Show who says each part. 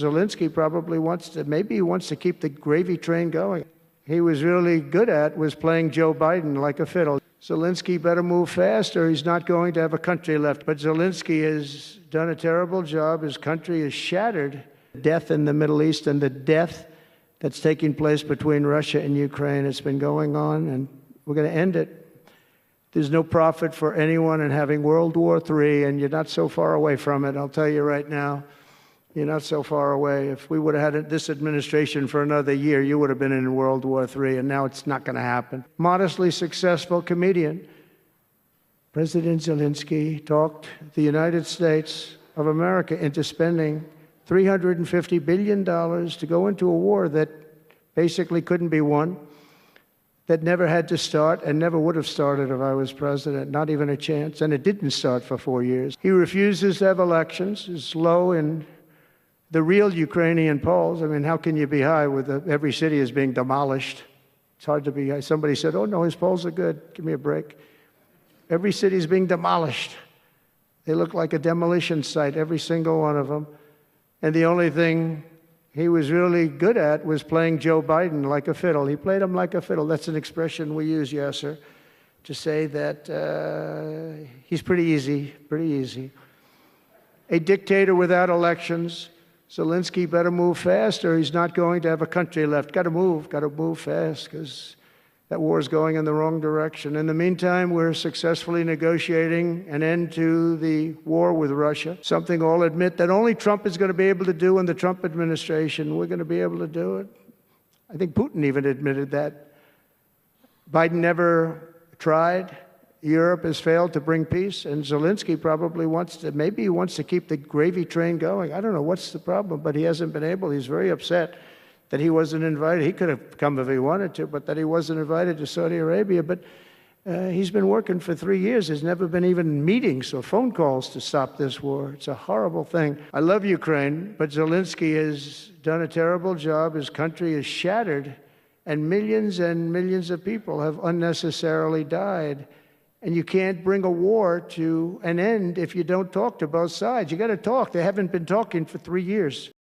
Speaker 1: Zelenskyy probably maybe he wants to keep the gravy train going. He was really good at was playing Joe Biden like a fiddle. Zelenskyy better move fast or he's not going to have a country left. But Zelenskyy has done a terrible job. His country is shattered. Death in the Middle East and the death that's taking place between Russia and Ukraine. It's been going on and we're going to end it. There's no profit for anyone in having World War III, and you're not so far away from it. I'll tell you right now, you're not so far away. If we would have had this administration for another year, you would have been in World War III, and now it's not going to happen. Modestly successful comedian, President Zelenskyy talked the United States of America into spending $350 billion to go into a war that basically couldn't be won, that never had to start and never would have started if I was president, not even a chance, and it didn't start for 4 years. He refuses to have elections, is low in the real Ukrainian polls. I mean, how can you be high with every city is being demolished? It's hard to be high. Somebody said, oh no, his polls are good, give me a break. Every city is being demolished. They look like a demolition site, every single one of them. And the only thing he was really good at was playing Joe Biden like a fiddle. He played him like a fiddle. That's an expression we use, yes, sir, to say that he's pretty easy. A dictator without elections. Zelenskyy better move fast or he's not going to have a country left. Got to move fast because that war is going in the wrong direction. In the meantime, we're successfully negotiating an end to the war with Russia, something I'll admit that only Trump is going to be able to do in the Trump administration. We're going to be able to do it. I think Putin even admitted that. Biden never tried. Europe has failed to bring peace, and Zelenskyy probably maybe he wants to keep the gravy train going. I don't know what's the problem, but he hasn't been able. He's very upset that he wasn't invited. He could have come if he wanted to, but that he wasn't invited to Saudi Arabia. But he's been working for 3 years. There's never been even meetings or phone calls to stop this war. It's a horrible thing. I love Ukraine, but Zelenskyy has done a terrible job. His country is shattered, and millions of people have unnecessarily died. And you can't bring a war to an end if you don't talk to both sides. You got to talk. They haven't been talking for 3 years.